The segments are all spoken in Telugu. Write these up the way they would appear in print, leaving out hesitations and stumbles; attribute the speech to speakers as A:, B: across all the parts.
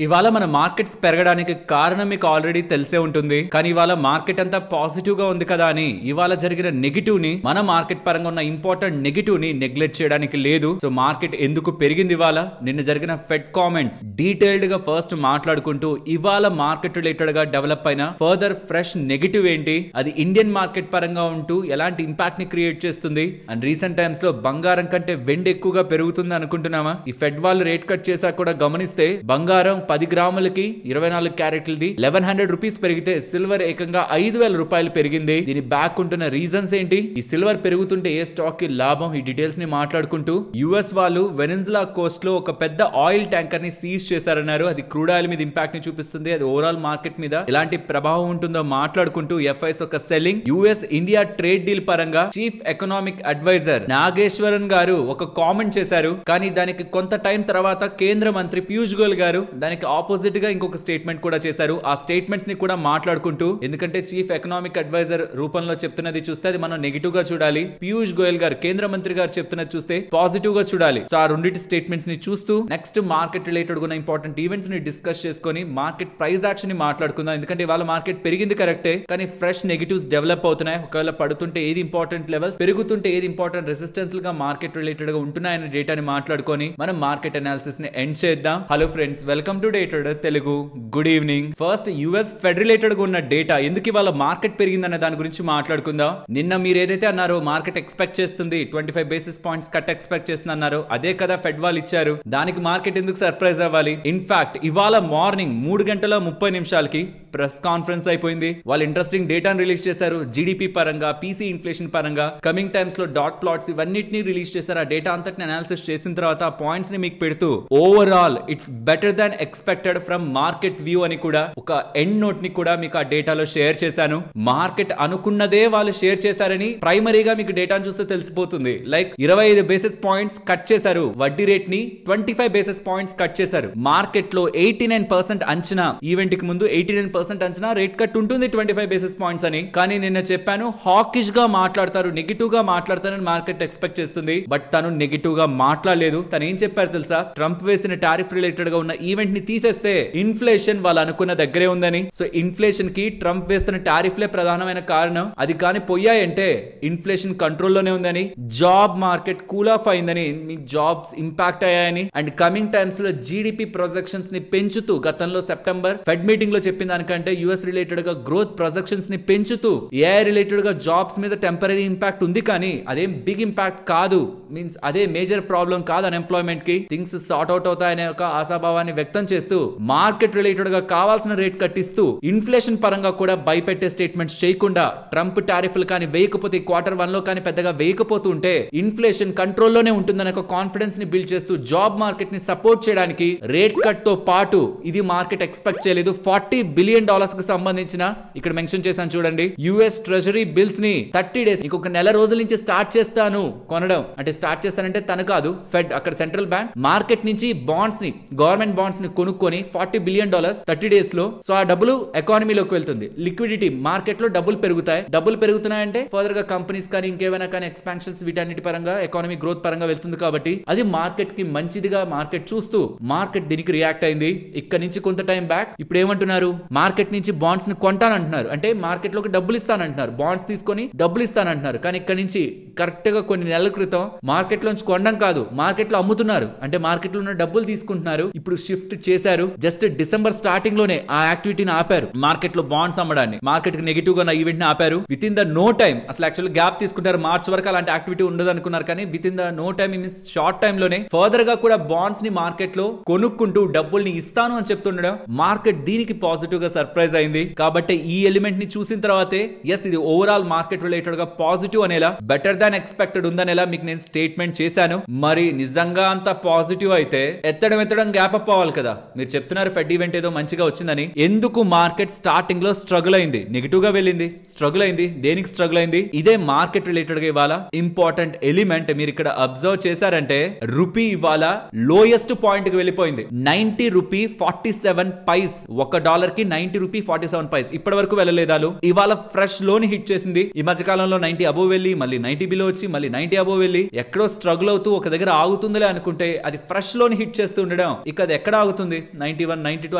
A: ఇవాళ మన మార్కెట్స్ పెరగడానికి కారణం మీకు ఆల్రెడీ తెలిసే ఉంటుంది. కానీ ఇవాళ మార్కెట్ అంతా పాజిటివ్ గా ఉంది కదా అని ఇవాళ జరిగిన నెగిటివ్ ని మన మార్కెట్ పరంగా ఉన్న ఇంపార్టెంట్ నెగిటివ్ ని నెగ్లెక్ట్ చేయడానికి లేదు. సో మార్కెట్ ఎందుకు పెరిగింది ఇవాళ, నిన్న జరిగిన ఫెడ్ కామెంట్స్ డీటెయిల్డ్ గా ఫస్ట్ మాట్లాడుకుంటూ ఇవాళ మార్కెట్ రిలేటెడ్ గా డెవలప్ అయిన ఫర్దర్ ఫ్రెష్ నెగిటివ్ ఏంటి, అది ఇండియన్ మార్కెట్ పరంగా ఉంటూ ఎలాంటి ఇంపాక్ట్ ని క్రియేట్ చేస్తుంది, అండ్ రీసెంట్ టైమ్స్ లో బంగారం కంటే వెండి ఎక్కువగా పెరుగుతుంది అనుకుంటున్నామా? ఈ ఫెడ్ వాళ్ళు రేట్ కట్ చేశాక కూడా గమనిస్తే బంగారం 10 గ్రాములకి 24 క్యారెట్లది 1100 రూపీస్ పెరిగితే సిల్వర్ ఏకంగా 5000 రూపాయలు పెరిగింది. దీని బ్యాక్ ఉంటున్న రీజన్స్ ఏంటి, ఈ సిల్వర్ పెరుగుతుంటే ఏ స్టాక్ కి లాభం, ఈ డీటెయిల్స్ ని మాట్లాడుకుంటూ యుఎస్ వాళ్ళు వెనిన్జులా కోస్ట్ లో ఒక పెద్ద ఆయిల్ ట్యాంకర్ ని సీజ్ చేశారన్నారు. అది క్రూడ్ ఆయిల్ మీద ఇంపాక్ట్ ని చూపిస్తుంది. అది ఓవరాల్ మార్కెట్ మీద ఎలాంటి ప్రభావం ఉంటుందో మాట్లాడుకుంటూ ఎఫ్ఐస్ ఒక selling. US India trade deal పరంగా చీఫ్ ఎకనామిక్ అడ్వైజర్ నాగేశ్వరన్ గారు ఒక కామెంట్ చేశారు. కానీ దానికి కొంత టైం తర్వాత కేంద్ర మంత్రి పీయూష్ గోయల్ గారు దానికి ఆపోజిట్ గా ఇంకొక స్టేట్మెంట్ కూడా చేశారు. ఆ స్టేట్మెంట్స్ ని కూడా మాట్లాడుకుంటూ, ఎందుకంటే చీఫ్ ఎకనామిక్ అడ్వైజర్ రూపంలో చెప్తున్నది చూస్తే అది మనం నెగిటివ్ గా చూడాలి, పీయూష్ గోయల్ గారు కేంద్ర మంత్రి గారు చెప్తున్నది చూస్తే పాజిటివ్ గా చూడాలి. సో ఆ రెండింటి స్టేట్మెంట్స్ ని చూస్తూ నెక్స్ట్ మార్కెట్ రిలేటెడ్ ఉన్న ఇంపార్టెంట్ ఈవెంట్స్ ని డిస్కస్ చేసుకొని మార్కెట్ ప్రైస్ యాక్షన్ ని మాట్లాడుకుందాం. ఎందుకంటే ఇవాళ మార్కెట్ పెరిగింది కరెక్టే, కానీ ఫ్రెష్ నెగిటివ్స్ డెవలప్ అవుతున్నాయి. ఒకవేళ పడుతుంటే ఏది ఇంపార్టెంట్ లెవెల్స్, పెరుగుతుంటే ఏది ఇంపార్టెంట్ రెసిస్టెన్స్ గా మార్కెట్ రిలేటెడ్ గా ఉంటున్నాయనే డేటాని మాట్లాడుకొని మనం మార్కెట్ అనాలిసిస్ ని ఎండ్ చేద్దాం. Hello friends, welcome to day trader Telugu. Good evening. First US fed related గా ఉన్న డేటా, ఎందుకు ఇవాళ మార్కెట్ పెరిగిందనే దాని గురించి మాట్లాడుకుందాం. నిన్న మీరు ఏదైతే అన్నారో మార్కెట్ ఎక్స్పెక్ట్ చేస్తుంది 25 బేసిస్ పాయింట్స్ కట్ ఎక్స్పెక్ట్ చేస్తుంది అన్నారు, అదే కదా ఫెడ్ వాళ్ళు ఇచ్చారు. దానికి మార్కెట్ ఎందుకు సర్ప్రైజ్ అవ్వాలి? ఇన్ఫాక్ట్ ఇవాళ మార్నింగ్ 3:30 ప్రెస్ కాన్ఫరెన్స్ అయిపోయింది. వాళ్ళు ఇంట్రెస్టింగ్ డేటాను రిలీజ్ చేశారు. జీడిపి పరంగా, పీసీ ఇన్ఫ్లేషన్ పరంగా, కమింగ్ టైమ్స్ లో డాట్ ప్లాట్స్ ఇవన్నిటిని రిలీజ్ చేశారు. ఆ డేటా అంతటిని అనాలిసిస్ చేసిన తర్వాత ఆ పాయింట్స్ ని మీకు పెడుతూ overall it's better than expected from market view అని కూడా ఒక ఎండ్ నోట్ ని కూడా మీకు ఆ డేటాలో షేర్ చేశాను. మార్కెట్ అనుకున్నదే వాళ్ళు షేర్ చేశారని ప్రైమరీగా మీకు డేటాను చూస్తే తెలిసిపోతుంది. లైక్ 25 బేసిస్ పాయింట్స్ కట్ చేశారు, వడ్డీ రేట్ ని 25 బేసిస్ పాయింట్స్ కట్ చేశారు. మార్కెట్ లో 89% అంచనా, ఈవెంట్ కి ముందు 89% అంచనా రేట్ కట్ ఉంటుంది 25 బేసిస్ పాయింట్స్ అని. కానీ నిన్న చెప్పాను హాకిష్ గా మాట్లాడతారు, నెగిటివ్ గా మాట్లాడతారని మార్కెట్ ఎక్స్పెక్ట్ చేస్తుంది. బట్ తను నెగిటివ్ గా మాట్లాడలేదు. తను ఏం చెప్పారు తెలుసా? ట్రంప్ వేసిన టారిఫ్ రిలేటెడ్ గా ఉన్న ఈవెంట్ ని తీసేస్తే ఇన్ఫ్లేషన్ వాళ్ళు అనుకున్న దగ్గరే ఉందని. సో ఇన్ఫ్లేషన్ కి ట్రంప్ వేస్తున్న టారిఫ్లే ప్రధానమైన కారణం. అది కానీ పోయాయంటే ఇన్ఫ్లేషన్ కంట్రోల్లోనే ఉందని, జాబ్ మార్కెట్ కూల్ ఆఫ్ అయిందని, మీ జాబ్స్ ఇంపాక్ట్ అయ్యాయని, అండ్ కమింగ్ టైమ్స్ లో జీడిపి ప్రొజెక్షన్స్ ని పెంచుతూ గతంలో సెప్టెంబర్ ఫెడ్ మీటింగ్ లో చెప్పిన దానికంటే యుఎస్ రిలేటెడ్ గా గ్రోత్ ప్రొజెక్షన్స్ ని పెంచుతూ ఏఐ రిలేటెడ్ గా జాబ్స్ మీద టెంపరరీ ఇంపాక్ట్ ఉంది, కానీ అదేం బిగ్ ఇంపాక్ట్ కాదు. మీన్స్ అదే మేజర్ ప్రాబ్లం కాదు అన్ఎంప్లాయ్మెంట్ కి. థింగ్స్ సార్ట్ అవుట్ అవుతాయనే ఒక ఆశాభావాన్ని వ్యక్తం చేస్తూ మార్కెట్ రిలేటెడ్ గా కావాల్సిన రేట్ కట్టిస్తూ ఇన్ఫ్లేషన్ పరంగా కూడా భయపెట్టే స్టేట్మెంట్స్ చేయకుండా, ట్రంప్ టారిఫ్లు కానీ వేయకపోతే Q1 లో కానీ పెద్దగా వేయకపోతూ ఉంటే ఇన్ఫ్లేషన్ కంట్రోల్లోనే ఉంటుందనే ఒక కాన్ఫిడెన్స్ ని బిల్డ్ చేస్తూ జాబ్ మార్కెట్ ని సపోర్ట్ చేయడానికి రేట్ కట్ తో పాటు ఇది మార్కెట్ ఎక్స్పెక్ట్ చేయలేదు. $40 బిలియన్ కి సంబంధించిన ఇక్కడ మెన్షన్ చేశాను చూడండి, యుఎస్ ట్రెజరీ బిల్స్ ని 30 డేస్ ఇంకొక నెల రోజుల నుంచి స్టార్ట్ చేస్తాను కొనడం. అంటే స్టార్ట్ చేస్తానంటే తను కాదు, ఫెడ్ అక్కడ సెంట్రల్ బ్యాంక్ మార్కెట్ నుంచి బాండ్స్ ని, గవర్నమెంట్ బాండ్స్ ని కొనుక్కొని $40 బిలియన్ 30 డేస్ లో. సో ఆ డబ్బులు ఎకానమీలోకి వెళ్తుంది. లిక్విడిటీ మార్కెట్ లో డబ్బులు పెరుగుతాయి. డబ్బులు పెరుగుతున్నాయంటే ఫర్దర్ గా కంపెనీస్ కానీ ఇంకేమైనా కానీ ఎక్స్పాన్షన్స్ వీటన్నిటి పరంగా ఎకానమీ గ్రోత్ పరంగా వెళ్తుంది. కాబట్టి అది మార్కెట్ కి మంచిదిగా మార్కెట్ చూస్తూ మార్కెట్ దీనికి రియాక్ట్ అయింది. ఇక్కడ నుంచి కొంత టైం బ్యాక్ ఇప్పుడు ఏమంటున్నారు, మార్కెట్ నుంచి బాండ్స్ ని కొంటానంటున్నారు. అంటే మార్కెట్ లోకి డబ్బులు ఇస్తానంటున్నారు, బాండ్స్ తీసుకొని డబ్బులు ఇస్తానంటున్నారు. కానీ ఇక్కడ నుంచి కరెక్ట్ గా కొన్ని నెలల క్రితం మార్కెట్ లోంచి కొనడం కాదు, మార్కెట్ లో అమ్ముతున్నారు. అంటే మార్కెట్ లో ఉన్న డబ్బులు తీసుకుంటున్నారు. ఇప్పుడు షిఫ్ట్ చేశారు. జస్ట్ డిసెంబర్ స్టార్టింగ్ లోనే ఆ యాక్టివిటీని ఆపారు. మార్కెట్ లో బాండ్స్ అమ్మడాన్ని, మార్కెట్ కి నెగిటివ్ గా ఈవెంట్ ని ఆపారు. Within the no time, అసలు యాక్చువల్ గ్యాప్ తీసుకుంటారు, మార్చ్ వరకు అలాంటి యాక్టివిటీ ఉండదు అనుకున్నారు. కానీ within the no time, means short time లోనే ఫర్దర్ గా కూడా బాండ్స్ ని మార్కెట్ లో కొనుక్కుంటూ డబ్బుల్ని ఇస్తాను అని చెప్తుండడం మార్కెట్ దీనికి పాజిటివ్ గా సర్ప్రైజ్ అయింది. కాబట్టి ఈ ఎలిమెంట్ ని చూసిన తర్వాతే ఎస్ ఇది ఓవరాల్ మార్కెట్ రిలేటెడ్ గా పాజిటివ్ అనేలా, బెటర్ దాన్ ఎక్స్పెక్టెడ్ ఉందనేలా మీకు నేను స్టేట్మెంట్ చేశాను. మరి నిజంగా అంత పాజిటివ్ అయితే ఎత్తడం గ్యాప్ అప్ అవ్వాలి కదా. మీరు చెప్తున్నారు ఫెడ్ ఈవెంట్ ఏదో మంచిగా వచ్చిందని. ఎందుకు మార్కెట్ స్టార్టింగ్ లో స్ట్రగుల్ అయింది, నెగిటివ్ గా వెళ్ళింది, స్ట్రగుల్ అయింది. దేనికి స్ట్రగుల్ అయింది? ఇదే మార్కెట్ రిలేటెడ్ గా ఇవాళ ఇంపార్టెంట్ ఎలిమెంట్ మీరు ఇక్కడ అబ్జర్వ్ చేశారంటే, రూపీ ఇవాళ లోయెస్ట్ పాయింట్ కి వెళ్ళిపోయింది. 90 రూపీ 47 పైస్. $1 కి 90 రూపీ 47 పైస్. ఇప్పటి వరకు వెళ్ళలేదాలు. ఇవాళ ఫ్రెష్ లోని హిట్ చేసింది. ఈ మధ్య కాలంలో 90 అబోవ్ వెళ్ళి మళ్ళీ 90 బిలో వచ్చి మళ్ళీ 90 అబోవ్ వెళ్ళి ఎక్కడో స్ట్రగుల్ అవుతూ ఒక దగ్గర ఆగుతుందిలే అనుకుంటే అది ఫ్రెష్ లోని హిట్ చేస్తూ ఉండడం. ఇక అది ఎక్కడ ఆగుతుంది? అవుతుంది 91 92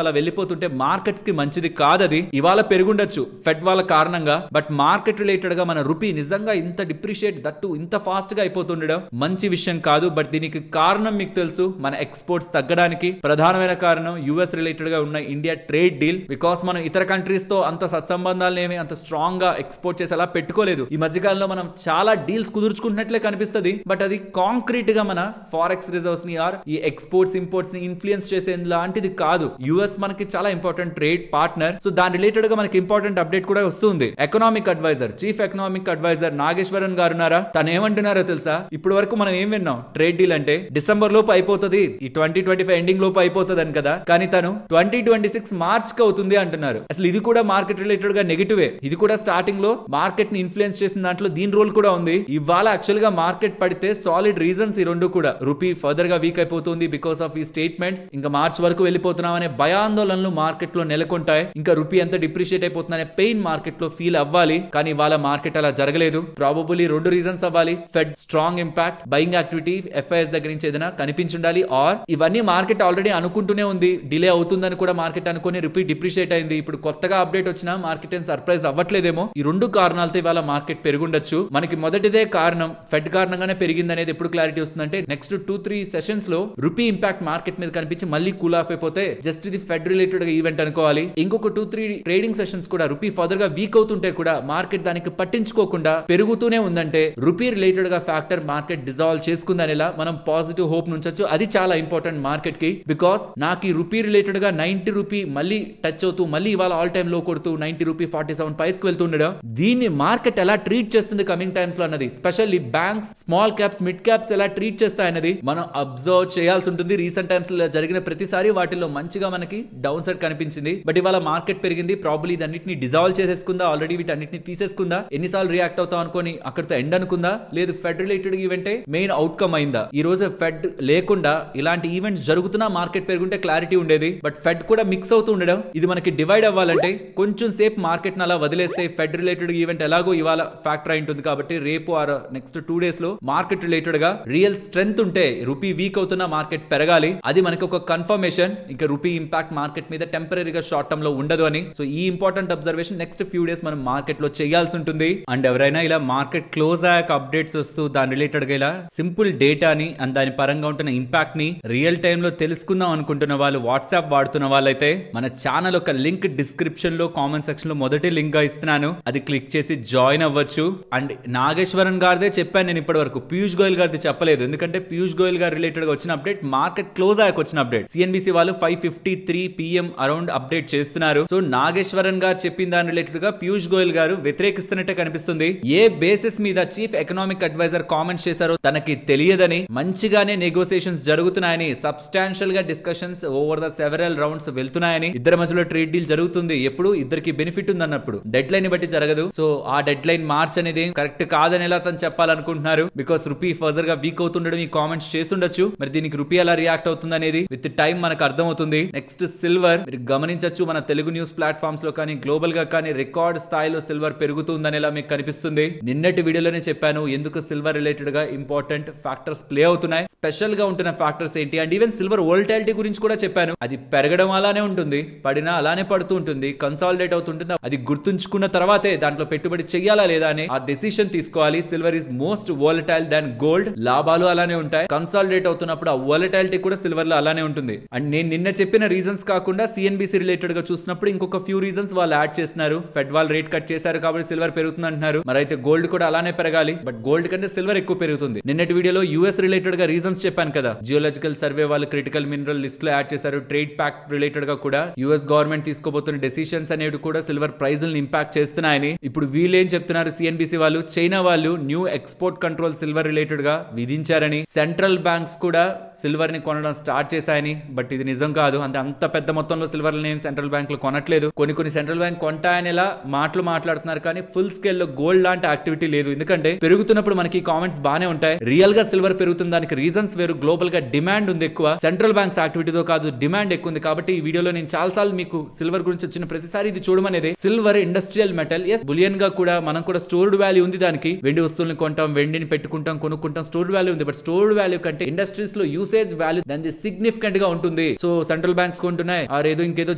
A: అలా వెళ్ళిపోతుంటే మార్కెట్స్ కి మంచిది కాదది. ఇవాళ పెరుగుండొచ్చు ఫెడ్ వాళ్ళ కారణంగా, బట్ మార్కెట్ రిలేటెడ్ గా మన రూపీ నిజంగా ఇంత డిప్రిషియేట్ దట్టు ఇంత ఫాస్ట్ గా అయిపోతుండడం మంచి విషయం కాదు. బట్ దీనికి కారణం మీకు తెలుసు, మన ఎక్స్పోర్ట్స్ తగ్గడానికి ప్రధానమైన కారణం యుఎస్ రిలేటెడ్ గా ఉన్న ఇండియా ట్రేడ్ డీల్. బికాస్ మనం ఇతర కంట్రీస్ తో అంత సత్సంబంధాలు ఏమి అంత స్ట్రాంగ్ గా ఎక్స్పోర్ట్ చేసి అలా పెట్టుకోలేదు. ఈ మధ్యకాలంలో మనం చాలా డీల్స్ కుదుర్చుకుంటున్నట్లే కనిపిస్తుంది, బట్ అది కాంక్రీట్ గా మన ఫారెక్స్ రిజర్వ్స్ ని ఆర్ ఈ ఎక్స్పోర్ట్స్ ఇంపోర్ట్స్ ని ఇన్ఫ్లుయెన్స్ చేసే లాంటిది కాదు. యుఎస్ మనకి చాలా ఇంపార్టెంట్ ట్రేడ్ పార్ట్నర్. సో దాని రిలేటెడ్ గా మనకి ఇంపార్టెంట్ అప్డేట్ కూడా వస్తుంది. Economic adviser, chief economic advisor Nageswaran గారు ఉన్నారా, తను ఏమంటున్నారో తెలుసా? ఇప్పటి వరకు మనం ఏం విన్నాం, ట్రేడ్ డీల్ అంటే డిసెంబర్ లోపు అయిపోతుంది, ఈ 2025 ఎండింగ్ లోపు అయిపోతుంది అని కదా. కానీ తను 2026 మార్చ్ కి అవుతుంది అంటున్నారు. అసలు ఇది కూడా మార్కెట్ రిలేటెడ్ గా నెగిటివే. ఇది కూడా స్టార్టింగ్ లో మార్కెట్ ని ఇన్ఫ్లుయెన్స్ చేసిన దాంట్లో దీని రోల్ కూడా ఉంది. ఇవాళ యాక్చువల్ గా మార్కెట్ పడితే సాలిడ్ రీజన్స్ ఈ రెండు కూడా. రూపీ ఫర్దర్ గా వీక్ అయిపోతుంది బికాస్ ఆఫ్ ఈ స్టేట్మెంట్స్. ఇంకా మార్చ్ వరకు వెళ్ళిపోతున్నాం అనే భయాందోళనలు మార్కెట్ లో నెలకొంటాయి. ఇంకా రూపీ ఎంత డిప్రిషియేట్ అయిపోతుందనే పెయిన్ మార్కెట్ లో ఫీల్ అవ్వాలి. కానీ ఇవాళ మార్కెట్ అలా జరగలేదు. ప్రాబబుల్లీ రెండు రీజన్స్ అవ్వాలి. Fed strong impact, buying activity FIs దగ్గర నుంచి ఏదైనా కనిపించుండాలి, ఆర్ ఇవన్నీ మార్కెట్ ఆల్రెడీ అనుకుంటూనే ఉంది డిలే అవుతుందని కూడా మార్కెట్ అనుకుని రూపీ డిప్రిషియేట్ అయింది. ఇప్పుడు కొత్తగా అప్డేట్ వచ్చినా మార్కెట్ ఏం సర్ప్రైజ్ అవ్వట్లేదేమో. ఈ రెండు కారణాలతో ఇవాళ మార్కెట్ పెరుగుండొచ్చు. మనకి మొదటిదే కారణం ఫెడ్ కారణంగానే పెరిగింది అనేది ఎప్పుడు క్లారిటీ వస్తుందంటే నెక్స్ట్ 2-3 సెషన్స్ లో రూపీ ఇంపాక్ట్ మార్కెట్ మీద కనిపించి మళ్ళీ కూల్ ఆఫ్ అయిపోతే జస్ట్ ఇది ఫెడ్ రిలేటెడ్ ఈవెంట్ అనుకోవాలి. ఇంకొక 2-3 ట్రేడింగ్ సెషన్స్ కూడా రూపీ ఫర్దర్ గా వీక్ అవుతుంటే కూడా మార్కెట్ దానికి పట్టించుకోకుండా పెరుగుతూనే ఉందంటే రూపీ రిలేటెడ్ గా ఫ్యాక్టర్ మార్కెట్ డిజాల్వ్ చేసుకుందనేలా మనం పాజిటివ్ హోప్ నుంచొచ్చు. అది చాలా ఇంపార్టెంట్ మార్కెట్ కి. బికాస్ నాకు ఈ రూపీ రిలేటెడ్ గా 90 రూపీ మళ్ళీ టచ్ అవుతూ మళ్ళీ ఇవాళ ఆల్ టైమ్ లో కొడుతూ 90 రూపీ 47 పైస్ కి వెళ్తుండడం, దీన్ని మార్కెట్ ఎలా ట్రీట్ చేస్తుంది కమింగ్ టైమ్స్ లో అన్నది, specially banks, small caps, mid caps ఎలా ట్రీట్ చేస్తాయన్నది మనం అబ్జర్వ్ చేయాల్సి ఉంటుంది. రీసెంట్ టైమ్స్ లో జరిగిన ప్రతిసారి వాటిల్లో మంచిగా మనకి డౌన్ సైడ్ కనిపించింది. బట్ ఇవాళ మార్కెట్ పెరిగింది, ప్రాబ్లీ ఇదన్నిటిని డిజాల్వ్ చేసేసుకుందా, ఆల్రెడీ వీటన్నిటిని తీసేసుకుందా, ఎన్నిసార్లు రియాక్ట్ అవుతాం అనుకోని అక్కడితో ఎండ్ అనుకుందా, లేదు ఫెడ్ రిలేటెడ్ ఈవెంటే మెయిన్ అవుట్కమ్ అయిందా? ఈ రోజు ఫెడ్ లేకుండా ఇలాంటి ఈవెంట్స్ జరుగుతున్నా మార్కెట్ పెరుగుంటే క్లారిటీ ఉండేది. బట్ ఫెడ్ కూడా మిక్స్ అవుతూ ఉండడం, ఇది మనకి డివైడ్ అవ్వాలంటే కొంచెం సేపు మార్కెట్ అలా వదిలేస్తే ఫెడ్ రిలేటెడ్ ఈవెంట్ ఎలాగో ఇవాళ ఫ్యాక్టర్ అయి ఉంటుంది. కాబట్టి రేపు ఆర్ నెక్స్ట్ 2 డేస్ లో మార్కెట్ రిలేటెడ్ గా రియల్ స్ట్రెంత్ ఉంటే రూపీ వీక్ అవుతున్న మార్కెట్ పెరగాలి. అది మనకి ఒక కన్ఫర్మేషన్. ఇంకా రూపీ ఇంపాక్ట్ మార్కెట్ మీద టెంపరీగా షార్ట్ టర్మ్ లో ఉండదు అని. సో ఈ important observation next few days మనం మార్కెట్ లో చేయాల్సి ఉంటుంది. అండ్ ఎవరైనా ఇలా మార్కెట్ క్లోజ్ అయ్యాక అప్డేట్స్ వస్తూ దాని రిలేటెడ్ గా ఇలా సింపుల్ డేటాని అండ్ దాని పరంగా ఉంటున్న ఇంపాక్ట్ ని రియల్ టైమ్ లో తెలుసుకుందాం అనుకుంటున్న వాళ్ళు, వాట్సాప్ వాడుతున్న వాళ్ళైతే మన ఛానల్ ఒక లింక్ డిస్క్రిప్షన్ లో కామెంట్ సెక్షన్ లో మొదటి లింక్ గా ఇస్తున్నాను, అది క్లిక్ చేసి జాయిన్ అవ్వచ్చు. అండ్ నాగేశ్వరన్ గారిదే చెప్పాను నేను ఇప్పటి వరకు, పీయూష్ గోయల్ గారిది చెప్పలేదు. ఎందుకంటే పీయూష్ గోయల్ గారు రిలేటెడ్ గా వచ్చిన అప్డేట్ మార్కెట్ క్లోజ్ అయ్యాక వచ్చిన అప్డేట్. సిఎన్బిసి వాళ్ళు 5:53 PM అరౌండ్ అప్డేట్ చేస్తున్నారు. సో నాగేశ్వరన్ గారు చెప్పిన దాని రిలేటెడ్ గా పీయూష్ గోయల్ గారు వ్యతిరేకిస్తున్నట్టే కనిపిస్తుంది. ఏ బేసిస్ మీద చీఫ్ ఎకనామిక్ అడ్వైజర్ కామెంట్స్ చేశారో తనకి తెలియదని, మంచిగానే నెగోసియేషన్స్ జరుగుతున్నాయని, సబ్స్టాన్షియల్ గా discussions over the several rounds వెళ్తున్నాయని, ఇద్దరి మధ్యలో ట్రేడ్ డీల్ జరుగుతుంది. ఎప్పుడు ఇద్దరికి బెనిఫిట్ ఉంది అన్నప్పుడు, డెడ్ లైన్ బట్టి జరగదు. సో ఆ డెడ్ లైన్ మార్చ్ అనేది కరెక్ట్ కాదని ఎలా తను చెప్పాలనుకుంటున్నారు. బికాస్ రూపీ ఫర్దర్ గా వీక్ అవుతుండడం ఈ కామెంట్స్ చేస్తుండొచ్చు. మరి దీనికి రూపీ ఎలా రియాక్ట్ అవుతుంది అనేది విత్ టైం మనకు అర్థమవుతుంది. నెక్స్ట్ సిల్వర్ మీరు గమనించవచ్చు, మన తెలుగు న్యూస్ ప్లాట్ఫామ్స్ లో కానీ గ్లోబల్ గా కానీ రికార్డ్ స్థాయిలో సిల్వర్ పెరుగుతుందనేలా మీకు కనిపిస్తుంది. నిన్నటి వీడియోలోనే చెప్పాను ఎందుకు సిల్వర్ రిలేటెడ్ గా ఇంపార్టెంట్ ఫ్యాక్టర్స్ ప్లే అవుతున్నాయి, స్పెషల్ గా ఉంటున్న ఫ్యాక్టర్స్ ఏంటి. అండ్ ఈవెన్ సిల్వర్ వోల్టాలిటీ గురించి కూడా చెప్పాను. అది పెరగడం అలానే ఉంటుంది, పడినా అలానే పడుతూ ఉంటుంది, కన్సాలిడేట్ అవుతుంటుంది. అది గుర్తుంచుకున్న తర్వాతే దాంట్లో పెట్టుబడి చెయ్యాలా లేదా అని ఆ డెసిషన్ తీసుకోవాలి. Silver is most volatile than gold. లాభాలు అలానే ఉంటాయి, కన్సాలిడేట్ అవుతున్నప్పుడు ఆ వోలటాలిటీ కూడా సిల్వర్ లో అలానే ఉంటుంది. అండ్ నేను నిన్న చెప్పిన రీజన్స్ కాకుండా సిఎన్బిసి రిలేటెడ్ గా చూసినప్పుడు ఇంకొక ఫ్యూ రీజన్స్ వాళ్ళు యాడ్ చేస్తున్నారు. ఫెడ్ వాళ్ళు రేట్ కట్ చేశారు కాబట్టి సిల్వర్ పెరుగుతుంది అంటున్నారు. మరి అయితే గోల్డ్ కూడా అలానే పెరగాలి, బట్ గోల్డ్ కంటే సిల్వర్ ఎక్కువ పెరుగుతుంది. నిన్నటి వీడియోలో యూఎస్ రిలేటెడ్ గా రీజన్స్ చెప్పాను కదా, జియోలాజికల్ సర్వే వాళ్ళు క్రిటికల్ మినరల్ లిస్ట్ లో యాడ్ చేశారు. ట్రేడ్ ప్యాక్ట్ రిలేటెడ్ గా కూడా యుఎస్ గవర్నమెంట్ తీసుకోబోతున్న డెసిషన్స్ అనేవి కూడా సిల్వర్ ప్రైజులను ఇంపాక్ట్ చేస్తున్నాయని. ఇప్పుడు వీళ్ళు ఏం చెప్తున్నారు, సిఎన్బిసి వాళ్ళు, చైనా వాళ్ళు new export control silver related గా విధించారని, సెంట్రల్ బ్యాంక్స్ కూడా సిల్వర్ ని కొనడం స్టార్ట్ చేశాయని. బట్ ఇది నిజం కాదు. అంత పెద్ద మొత్తంలో సిల్వర్ నేమ్ సెంట్రల్ బ్యాంకులు కొనట్లేదు. కొన్ని సెంట్రల్ బ్యాంక్ కొంటాయని ఇలా మాటలు మాట్లాడుతున్నారు, కానీ ఫుల్ స్కేల్ లో గోల్డ్ లాంటి యాక్టివిటీ లేదు. ఎందుకంటే పెరుగుతున్నప్పుడు మనకి కామెంట్స్ బానే ఉంటాయి. రియల్ గా సిల్వర్ పెరుగుతున్న దానికి రీజన్స్ వేరు. గ్లోబల్ గా డిమాండ్ ఉంది ఎక్కువ, సెంట్రల్ బ్యాంక్స్ యాక్టివిటీతో కాదు, డిమాండ్ ఎక్కువ ఉంది. కాబట్టి ఈ వీడియోలో నేను చాలా సార్లు మీకు సిల్వర్ గురించి వచ్చిన ప్రతిసారి ఇది చూడమనేది. Silver industrial metal, as bullion గా కూడా మనం కూడా స్టోర్డ్ వాల్యూ ఉంది దానికి. వెండి వస్తువులను కొంటాం, వెండిని పెట్టుకుంటాం, కొనుక్కుంటాం, స్టోర్డ్ వాల్యూ ఉంది. బట్ స్టోర్డ్ వాల్యూ కంటే ఇండస్ట్రీస్ లో యూసేజ్ వాల్యూ దాని సిగ్నిఫికెంట్ గా ఉంటుంది. ఉంటుంది, సో సెంట్రల్ బ్యాంక్స్ కొంటున్నాయి, ఏదో ఇంకేదో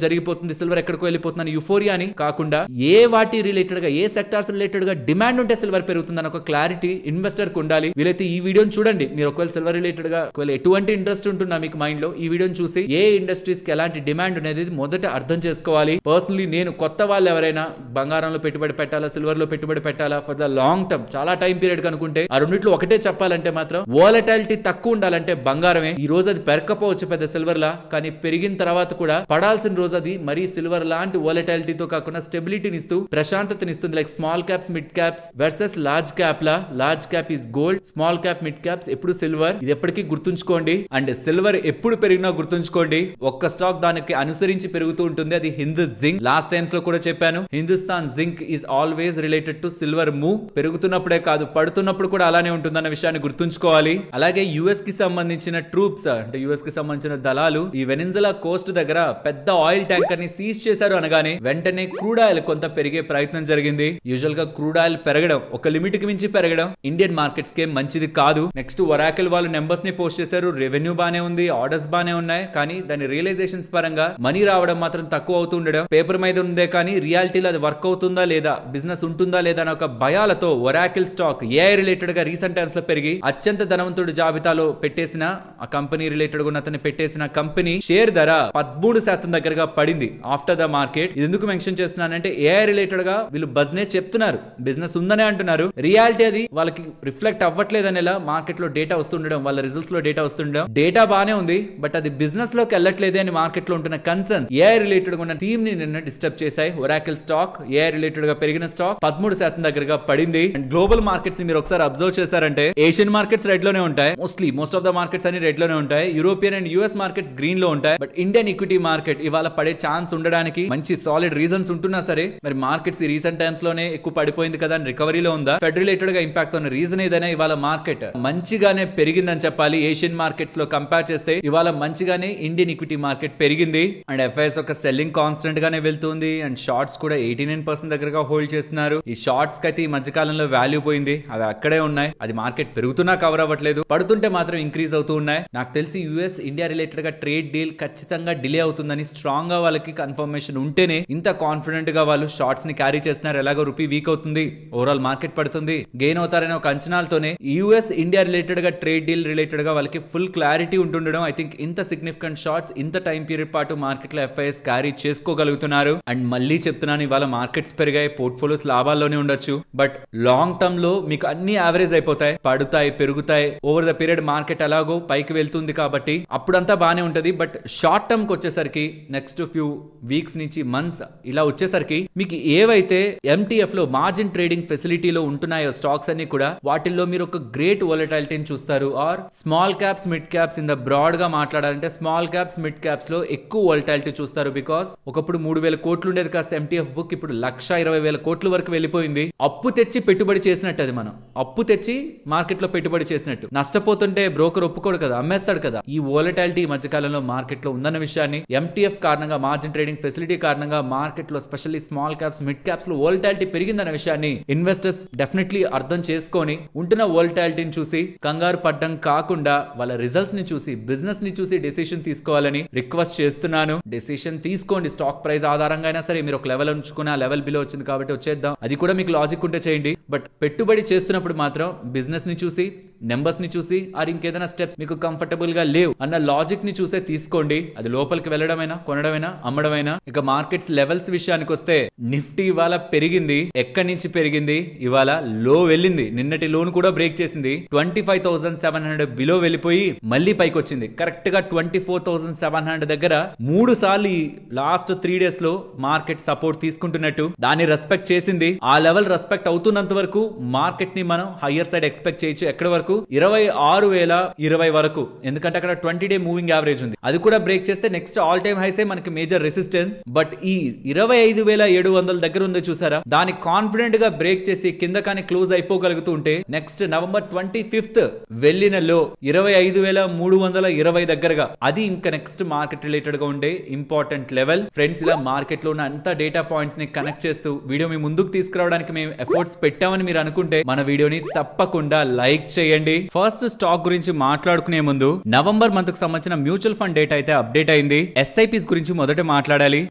A: జరిగిపోతుంది, సిల్వర్ ఎక్కడికో వెళ్ళిపోతుందని యూఫోరియా అని కాకుండా ఏ వాటి రిలేటెడ్ గా, ఏ సెక్టార్స్ రిలేటెడ్ గా డిమాండ్ ఉంటే సిల్వర్ పెరుగుతుందని ఒక క్లారిటీ ఇన్వెస్టర్ కు ఉండాలి. వీలైతే ఈ వీడియోని చూడండి. మీరు ఒకవేళ సిల్వర్ రిలేటెడ్ గా ఒకవేళ ఎటువంటి ఇంట్రెస్ట్ ఉంటున్నా మీకు మైండ్ లో, ఈ వీడియోని చూసి ఏ ఇండస్ట్రీస్ కి ఎలాంటి డిమాండ్ అనేది మొదట అర్థం చేసుకోవాలి. పర్సనలీ నేను కొత్త వాళ్ళు ఎవరైనా బంగారంలో పెట్టుబడి పెట్టాలా, సిల్వర్ లో పెట్టుబడి పెట్టాలా ఫర్ ద లాంగ్ టర్మ్, చాలా టైం పీరియడ్ కనుకుంటే ఆ రెండిట్లో ఒకటే చెప్పాలంటే మాత్రం వాలటాలిటీ తక్కువ ఉండాలంటే బంగారమే. ఈ రోజు అది పెరగకపోవచ్చు పెద్ద సిల్వర్ లా, కానీ పెరిగిన తర్వాత కూడా పడాల్సిన రోజు అది మరీ సిల్వర్ లాంటి వాలటాలిటీతో కాకుండా స్టెబిలిటీని ఇస్తూ ప్రశాంతతనిస్తుంది. Like small caps, mid caps versus large cap లా. Large cap is gold, small cap, mid caps ఎప్పుడు సిల్వర్. ఇది ఎప్పటికీ గుర్తుంచుకోండి. అండ్ సిల్వర్ ఎప్పుడు పెరిగినా గుర్తుంచుకోండి, ఒక్క స్టాక్ దానికి అనుసరించి పెరుగుతూ ఉంటుంది. అది హిందూస్ జింక్. లాస్ట్ టైమ్స్ లో కూడా చెప్పాను, Hindustan Zinc is always related to silver move. పెరుగుతున్నప్పుడే కాదు, పడుతున్నప్పుడు కూడా అలానే ఉంటుందన్న విషయాన్ని గుర్తుంచుకోవాలి. అలాగే యుఎస్ కి సంబంధించిన ట్రూప్స్, అంటే యుఎస్ కి సంబంధించిన దళాలు ఈ వెనిజులా కోస్ట్ దగ్గర పెద్ద ఆయిల్ ట్యాంకర్ ని సీజ్ చేశారు అనగానే వెంటనే క్రూడ్ ఆయిల్ కొంత పెరిగే ప్రయత్నం జరిగింది. యూజువల్ గా క్రూడ్ ఆయిల్ పెరగడం, ఒక లిమిట్ కి మించి పెరగడం ఇండియన్ మార్కెట్స్ కి మంచిది కాదు. నెక్స్ట్ ఒరాకిల్ వాళ్ళు నెంబర్స్ ని పోస్ట్ చేశారు. రెవెన్యూ బానే ఉంది, ఆర్డర్స్ బానే ఉన్నాయి, కానీ దాని రియలైజేషన్స్ పరంగా మనీ రావడం మాత్రం తక్కువ అవుతుండడం పేపర్ మీద ఉందే కానీ రియాలిటీలో అది వర్క్ అవుతుందా లేదా, బిజినెస్ ఉంటుందా లేదా అనే ఒక భయాలతో ఒరాకిల్ స్టాక్ ఏఐ రిలేటెడ్ గా రీసెంట్ టైమ్స్ లో పెరిగి అత్యంత ధనవంతుడు జాబితాలో పెట్టేసిన ఆ కంపెనీ రిలేటెడ్ గా ఉన్న అతన్ని పెట్టేసిన కంపెనీ షేర్ ధర 13% దగ్గరగా పడింది ఆఫ్టర్ ద మార్కెట్. ఇది ఎందుకు మెన్షన్ చేస్తున్నానంటే ఏఐ రిలేటెడ్ గా వీళ్ళు బజ్నే చెప్తున్నారు, బిజినెస్ ఉందనే అంటున్నారు, రియాలిటీ అది వాళ్ళకి రిఫ్లెక్ట్ అవ్వట్లేదు అనేలా మార్కెట్ లో డేటా వస్తుండడం, వాళ్ళ రిజల్ట్స్ లో డేటా వస్తుండడం. డేటా బానే ఉంది బట్ అది బిజినెస్ లోకి వెళ్ళట్లేదే అని మార్కెట్ లో ఉంటున్న కన్సర్న్స్ ఏఐ రిలేటెడ్ గా ఉన్న థీమ్ ని నిన్న డిస్టర్బ్ చేశాయి. ఒరాకిల్ స్టాక్ ఏఐ రిలేటెడ్ గా పెరిగిన స్టాక్ 13% దగ్గరగా పడింది. అండ్ గ్లోబల్ మార్కెట్స్ ని మీరు ఒకసారి అబ్జర్వ్ చేశారంటే ఏషియన్ మార్కెట్స్ రెడ్ లోనే ఉంటాయి, మోస్ట్ ఆఫ్ ద మార్కెట్స్ అన్ని రెడ్ లోనే ఉంటాయి. European and US markets green లో ఉంటాయి. బట్ ఇండియన్ ఈక్విటీ మార్కెట్ ఇవాళ పడే ఛాన్స్ ఉండడానికి మంచి సాలిడ్ రీజన్స్ ఉంటున్నా సరే మరి మార్కెట్స్ ఈ రీసెంట్ టైమ్స్ లోనే ఎక్కువ పడిపోయింది కదా అని రికవరీలో ఉందా, ఫెడ్ రిలేటెడ్ గా ఇంపాక్ట్ ఉన్న రీజన్ ఏదైనా ఇవాళ మార్కెట్ మంచిగానే పెరిగిందని చెప్పాలి. ఏషియన్ మార్కెట్స్ లో కంపేర్ చేస్తే ఇవాళ మంచిగానే ఇండియన్ ఈక్విటీ మార్కెట్ పెరిగింది. అండ్ ఎఫ్ఐఎస్ ఒక సెల్లింగ్ కాన్స్టెంట్ గానే వెళ్తుంది. అండ్ షార్ట్స్ కూడా 89% దగ్గరగా హోల్డ్ చేస్తున్నారు. ఈ షార్ట్స్ కి అయితే ఈ మధ్య కాలంలో వాల్యూ పోయింది, అవి అక్కడే ఉన్నాయి. అది మార్కెట్ పెరుగుతున్నా కవర్ అవ్వట్లేదు, పడుతుంటే మాత్రం ఇంక్రీజ్ అవుతూ ఉన్నాయి. నాకు తెలిసి యుఎస్ ఇండియా రిలేటెడ్ గా ట్రేడ్ డీల్ ఖచ్చితంగా డిలే అవుతుందని స్ట్రాంగ్ గా వాళ్ళకి కన్ఫర్మేషన్ ఉంటేనే ఇంత కాన్ఫిడెంట్ గా వాళ్ళు షార్ట్స్ ని క్యారీ చేస్తున్నారు. ఎలాగో రూపీ వీక్ అవుతుంది, ఓవరాల్ మార్కెట్ పడుతుంది, గెయిన్ అవుతారనే ఒక అంచనాలతోనే యుఎస్ ఇండియా రిలేటెడ్ గా ట్రేడ్ డీల్ రిలేటెడ్ గా వాళ్ళకి ఫుల్ క్లారిటీ ఉంటుండడం. ఐ థింక్ ఇంత సిగ్నిఫికెంట్ షార్ట్స్ ఇంత టైం పీరియడ్ పాటు మార్కెట్ లో ఎఫ్ఐఎస్ క్యారీ చేసుకోగలుగుతున్నారు. అండ్ మళ్ళీ చెప్తున్నాను, ఇవాళ మార్కెట్స్ పెరిగాయి, పోర్ట్ఫోలియోస్ లాభాల్లోనే ఉండొచ్చు, బట్ లాంగ్ టర్మ్ లో మీకు అన్ని యావరేజ్ అయిపోతాయి, పడుతాయి, పెరుగుతాయి. ఓవర్ ద పీరియడ్ మార్కెట్ ఎలాగో పైకి వెళ్తుంది కాబట్టి అప్పుడంతా బానే ఉంటది. బట్ షార్ట్ టర్మ్ కి వచ్చేసరికి నెక్స్ట్ ఫ్యూ వీక్స్ నుంచి మంత్స్ ఇలా వచ్చేసరికి మీకు ఏవైతే ఎంటీఎఫ్ లో మార్జిన్ ట్రేడింగ్ ఫెసిలిటీలో ఉంటున్నాయో స్టాక్స్ అన్ని కూడా వాటిల్లో మీరు ఒక గ్రేట్ వోలటాలిటీని చూస్తారు. Or small caps, mid caps in the broad గా మాట్లాడాలంటే స్మాల్ క్యాప్స్, మిడ్ క్యాప్స్ లో ఎక్కువ వోలటాలిటీ చూస్తారు. బికాస్ ఒకప్పుడు 3,000 కోట్లు ఉండేది కాస్త ఎంటీఎఫ్ బుక్ ఇప్పుడు 1,20,000 కోట్ల వరకు వెళ్ళిపోయింది. అప్పు తెచ్చి పెట్టుబడి చేసినట్టు, అది మనం అప్పు తెచ్చి మార్కెట్ లో పెట్టుబడి చేసినట్టు. నష్టపోతుంటే బ్రోకర్ ఒప్పుకోడు కదా, అమ్మేస్తాడు కదా. ఈ వోలటాలిటీ ఈ మధ్యకాలంలో మార్కెట్ లో ఉందన్న విషయాన్ని ఎంటీఎఫ్ కారణంగా, మార్జిన్ ట్రేడింగ్ ఫెసిలిటీ కారణంగా మార్కెట్ లో specially small caps, mid caps లో వోలటాలిటీ పెరిగిందన్న విషయాన్ని ఇన్వెస్టర్స్ డెఫినెట్లీ అర్థం చేసుకొని ఉంటున్న వోలటాలిటీని చూసి కంగారు పడ్డం కాకుండా వాళ్ళ రిజల్ట్స్ ని చూసి, బిజినెస్ ని చూసి డెసిషన్ తీసుకోవాలని రిక్వెస్ట్ చేస్తున్నాను. డెసిషన్ తీసుకోండి, స్టాక్ ప్రైస్ ఆధారంగా అయినా సరే. మీరు ఒక లెవెల్ ఉంచుకుని ఆ లెవెల్ బిలో వచ్చింది కాబట్టి వచ్చేద్దాం, అది కూడా మీకు లాజిక్ ఉంటే చేయండి. బట్ పెట్టుబడి చేస్తున్నప్పుడు మాత్రం బిజినెస్ ని చూసి, నెంబర్స్ ని చూసి, ఆర్ ఇంకేదైనా స్టెప్స్ మీకు కంఫర్టబుల్ గా లేవు అన్న లాజిక్ ని చూసే తీసుకోండి. అది లోపలికి వెళ్ళడమైనా, కొనడమైనా, అమ్మడమైనా. ఇక మార్కెట్స్ లెవెల్స్ విషయానికి వస్తే నిఫ్టీ ఇవాళ పెరిగింది. ఎక్కడి నుంచి పెరిగింది? ఇవాళ లో వెళ్ళింది, నిన్నటి లోన్ కూడా బ్రేక్ చేసింది. 25,700 బిలో వెళ్ళిపోయి మళ్ళీ పైకి వచ్చింది. కరెక్ట్ గా 24,700 దగ్గర 3 సార్లు లాస్ట్ 3 డేస్ లో మార్కెట్ సపోర్ట్ తీసుకుంటున్నట్టు దాన్ని రెస్పెక్ట్ చేసింది. ఆ లెవెల్ రెస్పెక్ట్ అవుతున్నంత వరకు మార్కెట్ ని మనం హయ్యర్ సైడ్ ఎక్స్పెక్ట్ చేయొచ్చు. ఎక్కడి వరకు? 26,020 వరకు. ఎందుకంటే అక్కడ 20 డే మూవింగ్ యావరేజ్ ఉంది, అది కూడా బ్రేక్ చేస్తే నెక్స్ట్ ఆల్ టైమ్ హైసే మనకి మేజర్ రెసిస్టెన్స్. బట్ ఈ 25,700 దగ్గర ఉంది చూసారా, దాన్ని కాన్ఫిడెంట్ గా బ్రేక్ చేసి కింద కానీ క్లోజ్ అయిపోగలుగుతూ ఉంటే నెక్స్ట్ నవంబర్ 25th వెళ్ళిన లో 25,320 దగ్గరగా, అది ఇంకా నెక్స్ట్ మార్కెట్ రిలేటెడ్ గా ఉండే ఇంపార్టెంట్ లెవెల్. ఫ్రెండ్స్, ఇలా మార్కెట్ లో ఉన్న అంత డేటా పాయింట్స్ ని కనెక్ట్ చేస్తూ వీడియో మీ ముందుకు తీసుకురావడానికి మేము ఎఫర్ట్స్ పెట్టామని మీరు అనుకుంటే మన వీడియోని తప్పకుండా లైక్ చేయండి. చేయండి. ఫస్ట్ స్టాక్ గురించి మాట్లాడుకునే ముందు నవంబర్ మంత్ కు సంబంధించిన మ్యూచువల్ ఫండ్ డేటా అయితే అప్డేట్ అయింది. SIPs గురించి మొదట మాట్లాడాలి.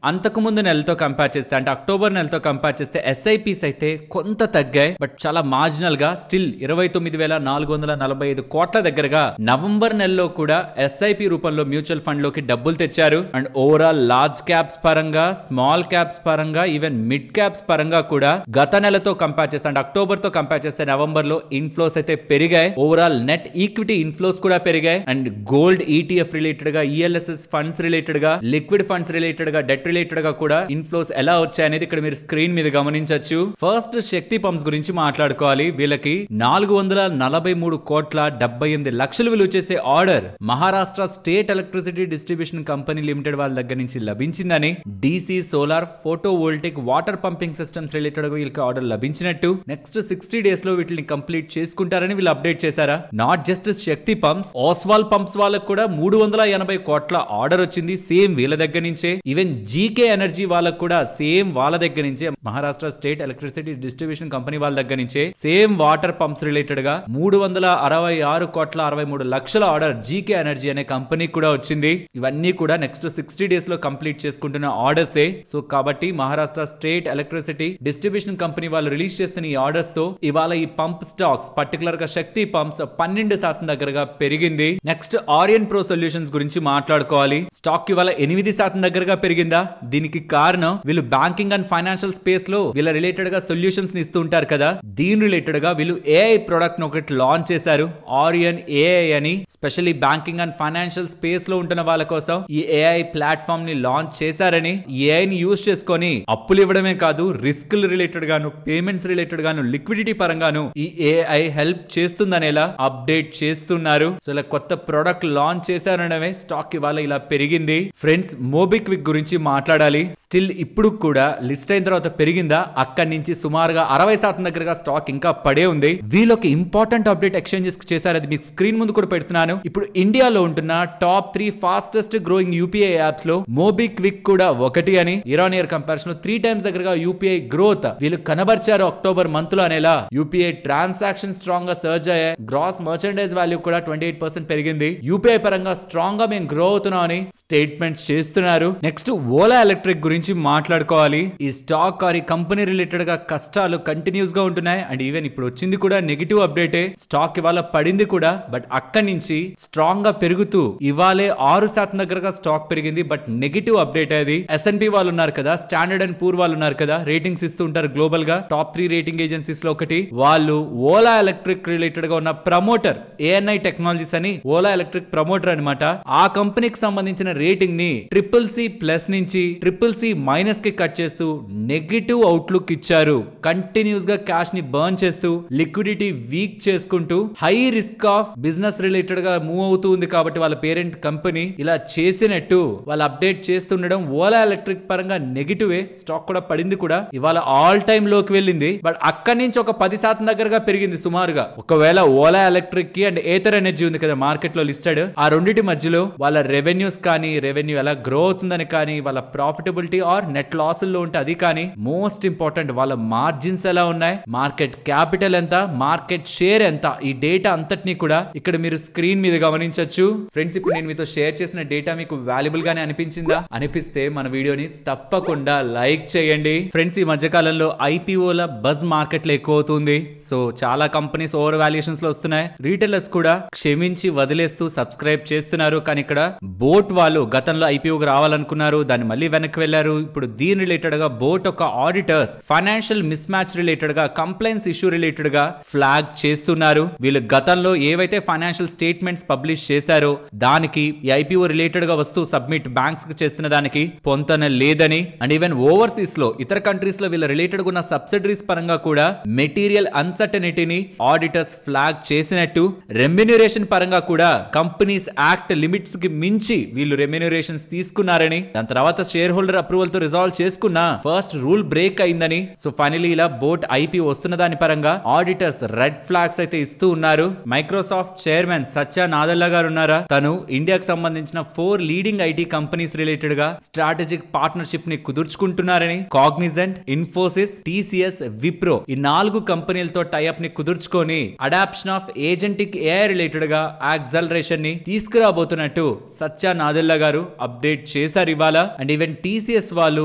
A: అంతకు ముందు నెలతో కంపేర్ చేస్తే అంటే అక్టోబర్ నెలతో కంపేర్ చేస్తే SIPs అయితే కొంత తగ్గాయి. బట్ చాలా మార్జినల్ గా స్టిల్ 29,445 కోట్ల దగ్గరగా నవంబర్ నెలలో కూడా SIP రూపంలో మ్యూచువల్ ఫండ్ లోకి డబ్బులు తెచ్చారు. అండ్ ఓవరాల్ లార్జ్ క్యాప్స్ పరంగా, స్మాల్ క్యాప్స్ పరంగా, ఈవెన్ మిడ్ క్యాప్స్ పరంగా కూడా గత నెలతో కంపేర్ చేస్తే అంటే అక్టోబర్ తో కంపేర్ చేస్తే నవంబర్ లో ఇన్ఫ్లోస్ అయితే పెరిగాయి. ఓవరాల్ నెట్ ఈక్విటీ ఇన్ఫ్లోస్ కూడా పెరిగాయి. అండ్ గోల్డ్ ETF రిలేటెడ్ గా, ELSS ఫండ్స్ రిలేటెడ్ గా, లిక్విడ్ ఫండ్స్ రిలేటెడ్ గా, డెట్ రిలేటెడ్ గా కూడా ఇన్ఫ్లోస్ ఎలా వచ్చాయి అనేది ఇక్కడ మీరు స్క్రీన్ మీద గమనించొచ్చు. ఫస్ట్ శక్తి పంప్స్ గురించి మాట్లాడుకోవాలి. వీళ్ళకి 443 కోట్ల 78 లక్షలు విలువ చేసే order Maharashtra state electricity distribution company limited వాళ్ళ దగ్గర నుంచి లభించిందని, DC solar, photo voltaic, water pumping systems related వీళ్ళకి ఆర్డర్ లభించినట్టు, నెక్స్ట్ 60 డేస్ లో వీటిని కంప్లీట్ చేసుకుంటారని వీళ్ళు అప్డేట్ చేశారా. Not just Shakti pumps, Oswal pumps వాళ్ళకు కూడా 380 కోట్ల ఆర్డర్ వచ్చింది సేమ్ వీళ్ళ దగ్గర నుంచే. ఈవెన్ GK ఎనర్జీ వాళ్ళకు కూడా సేమ్ వాళ్ళ దగ్గర నుంచే, Maharashtra state electricity distribution company వాళ్ళ దగ్గర నుంచే సేమ్ వాటర్ పంప్స్ రిలేటెడ్ గా 366 కోట్ల 63 లక్షల ఆర్డర్ GK ఎనర్జీ అనే కంపెనీ కూడా వచ్చింది. ఇవన్నీ కూడా నెక్స్ట్ 60 డేస్ లో కంప్లీట్ చేసుకుంటున్న ఆర్డర్స్. సో కాబట్టి Maharashtra state electricity distribution company వాళ్ళు రిలీజ్ చేస్తున్న ఈ ఆర్డర్స్ తో ఇవాళ ఈ పంప్ స్టాక్స్ పర్టికులర్ గా శక్తి పంప్స్ 12% దగ్గరగా పెరిగింది. నెక్స్ట్ ఆరియన్ ప్రో సొల్యూషన్స్ గురించి మాట్లాడుకోవాలి. స్టాక్ ఇవాళ 8% దగ్గరగా పెరిగిందా? దీనికి కారణం వీళ్ళు బ్యాంకింగ్ అండ్ ఫైనాన్షియల్ స్పేస్ లో వీళ్ళ రిలేటెడ్ గా సొల్యూషన్స్ ని ఇస్తూ ఉంటారు కదా, దీని రిలేటెడ్ గా వీళ్ళు AI ప్రొడక్ట్ ఒకటి లాంచ్ చేశారు. ఆరియన్ AI అని specially banking and financial space లో ఉంటున్న వాళ్ళ కోసం ఈ AI ప్లాట్ఫామ్ ని లాంచ్ చేశారని, AI ని యూజ్ చేసుకొని అప్పులు ఇవ్వడమే కాదు రిస్క్ రిలేటెడ్ గాను, పేమెంట్స్ రిలేటెడ్ గాను, లిక్విడిటీ పరంగాను ఈ AI హెల్ప్ చేస్తుందనేలా అప్డేట్ చేస్తున్నారు. సో ఇలా కొత్త ప్రొడక్ట్ లాంచ్ చేశారనమే స్టాక్ ఇవాళ ఇలా పెరిగింది. ఫ్రెండ్స్, మోబిక్విక్ గురించి మాట్లాడాలి. స్టిల్ ఇప్పుడు కూడా లిస్ట్ అయిన తర్వాత పెరిగిందా? అక్కడి నుంచి సుమారుగా 60% దగ్గరగా స్టాక్ ఇంకా పడే ఉంది. వీళ్ళొక ఇంపార్టెంట్ అప్డేట్ ఎక్స్చేంజెస్ చేశారు. అది మీకు స్క్రీన్ ముందు కూడా పెడుతున్నాను. ఇప్పుడు ఇండియాలో ఉంటున్న top 3 fastest growing UPI apps లో మోబిక్విక్ కూడా ఒకటి అని, ఇయర్ కంపారిజన్ లో 3 టైమ్స్ దగ్గరగా UPI గ్రోత్ వీళ్ళు కనబర్చారు అక్టోబర్ మంత్ లో అనేలా. UPI ట్రాన్సాక్షన్ స్ట్రాంగ్ గా సర్జ్ అయ్యాయి. గ్రాస్ మర్చెండైజ్ వాల్యూ కూడా 28% పెరిగింది. UPI పరంగా స్ట్రాంగ్ గా మేము గ్రో అవుతున్నాం అని స్టేట్మెంట్స్ చేస్తున్నారు. నెక్స్ట్ ఓలా ఎలక్ట్రిక్ గురించి మాట్లాడుకోవాలి. ఈ స్టాక్ ఆర్ ఈ కంపెనీ రిలేటెడ్ గా కష్టాలు కంటిన్యూస్ గా ఉంటున్నాయి. అండ్ ఈవెన్ ఇప్పుడు వచ్చింది కూడా నెగిటివ్ అప్డేటే. స్టాక్ ఇవాళ పడింది కూడా, బట్ అక్కడి నుంచి స్ట్రాంగ్ గా పెరుగుతూ ఇవాళే 6% దగ్గరగా స్టాక్ పెరిగింది. బట్ నెగిటివ్ అప్డేట్ అది. S&P వాళ్ళు ఉన్నారు కదా, స్టాండర్డ్ అండ్ పూర్ వాళ్ళు ఉన్నారు కదా, రేటింగ్స్ ఇస్తూ ఉంటారు గ్లోబల్ గా, టాప్ 3 రేటింగ్ ఏజెన్సీస్ లో ఒకటి. వాళ్ళు ఓలా ఎలక్ట్రిక్ రిలేటెడ్ గా ఉన్న ప్రమోటర్ ANI టెక్నాలజీస్ అని ఓలా ఎలక్ట్రిక్ ప్రమోటర్ అనమాట. ఆ కంపెనీకి సంబంధించిన రేటింగ్ ని CCC+ నుంచి CCC- కి కట్ చేస్తూ నెగిటివ్ అవుట్లుక్ ఇచ్చారు. కంటిన్యూస్ గా క్యాష్ ని బర్న్ చేస్తూ, లిక్విడిటీ వీక్ చేసుకుంటూ, high risk of business related గా మూవ్ అవుతూ ఉంది. కాబట్టి వాళ్ళ పేరెంట్ కంపెనీ ఇలా చేసినట్టు వాళ్ళు అప్డేట్ చేస్తుండడం ఓలా ఎలక్ట్రిక్ పరంగా నెగిటివే. స్టాక్ కూడా పడింది కూడా, ఇవాళ ఆల్ టైమ్ లోకి వెళ్ళింది. బట్ అక్కడి నుంచి ఒక 10% దగ్గరగా పెరిగింది సుమారుగా. ఒకవేళ ఓలా ఎలక్ట్రిక్ కి అండ్ ఏథర్ ఎనర్జీ ఉంది కదా మార్కెట్ లో లిస్టెడ్, ఆ రెండింటి మధ్యలో వాళ్ళ రెవెన్యూస్ కానీ, రెవెన్యూ ఎలా గ్రో అవుతుందని కానీ, వాళ్ళ ప్రాఫిటబిలిటీ ఆర్ నెట్ లాస్ లో ఉంటే అది కానీ, మోస్ట్ ఇంపార్టెంట్ వాళ్ళ మార్జిన్స్ ఎలా ఉన్నాయి, మార్కెట్ క్యాపిటల్ ఎంత, మార్కెట్ షేర్ ఎంత, ఈ డేటా అంతటినీ కూడా ఇక్కడ మీరు స్క్రీన్ మీద గమనించొచ్చు. ఫ్రెండ్స్, ఇప్పుడు నేను మీతో షేర్ చేసిన డేటా మీకు వాల్యుబుల్ గానే అనిపించిందా? అనిపిస్తే మన వీడియోని తప్పకుండా లైక్ చేయండి. ఫ్రెండ్స్, ఈ మధ్య కాలంలో IPOల బజ్ మార్కెట్ లో ఎక్కువ అవుతుంది. సో చాలా కంపెనీస్ ఓవర్ వాల్యుయేషన్స్ లో వస్తున్నాయి. రీటైలర్స్ కూడా క్షమించి వదిలేస్తూ సబ్స్క్రైబ్ చేస్తున్నారు. కానీ ఇక్కడ బోట్ వాళ్ళు గతంలో IPOకి రావాలనుకున్నారు, దాన్ని మళ్ళీ వెనక్కి వెళ్లారు. ఇప్పుడు దీని రిలేటెడ్ గా బోట్ ఒక auditors financial miss match related గా, కంప్లైంట్స్ ఇష్యూ రిలేటెడ్ గా ఫ్లాగ్ చేస్తున్నారు. వీళ్ళు గతంలో ఏవైతే ఫైనాన్షియల్ స్టేట్మెంట్స్ పబ్లిష్ చేశారో దానికి ఈ IPO రిలేటెడ్ గా వస్తూ సబ్మిట్ బ్యాంక్స్ కి చేస్తున్న దానికి పొంతన లేదని, అండ్ ఈవెన్ ఓవర్సీస్ లో ఇతర కంట్రీస్ లో వీళ్ళ రిలేటెడ్ గా ఉన్న సబ్సిడరీస్ పరంగా కూడా మెటీరియల్ అన్సర్టనిటీని ఆడిటర్స్ ఫ్లాగ్ చేసినట్టు, రెమ్యూనరేషన్ పరంగా కూడా కంపెనీస్ యాక్ట్ లిమిట్స్ కి మించి వీళ్ళు రెమ్యూనరేషన్స్ తీసుకున్నారని, దాని తర్వాత షేర్ హోల్డర్ అప్రూవల్ తో రిజాల్వ్ చేసుకున్న ఫస్ట్ రూల్ బ్రేక్ అయిందని. సో ఫైనలీ ఇలా బోట్ IPO వస్తున్న దాని పరంగా ఆడిటర్స్ రెడ్ ఫ్లాగ్స్ అయితే ఇస్తూ ఉన్నారు. మైక్రోసాఫ్ట్ చైర్మన్ సత్య నాదెల్లా గారు ఉన్నారా, తను ఇండియాకు సంబంధించిన 4 లీడింగ్ IT కంపెనీస్ రిలేటెడ్ గా స్ట్రాటజిక్ పార్ట్నర్షిప్ ని కుదుర్చుకుంటున్నారని, కాగ్నిజెంట్, ఇన్ఫోసిస్, TCS, విప్రో ఈ 4 కంపెనీలతో టైఅప్ ని కుదుర్చుకొని adoption adoption of agentic AI related గా యాక్సలరేషన్ ని తీసుకురాబోతున్నట్టు సత్య నాదెల్లా గారు అప్డేట్ చేశారు ఇవాళ. అండ్ ఈవెన్ టీసీఎస్ వాళ్ళు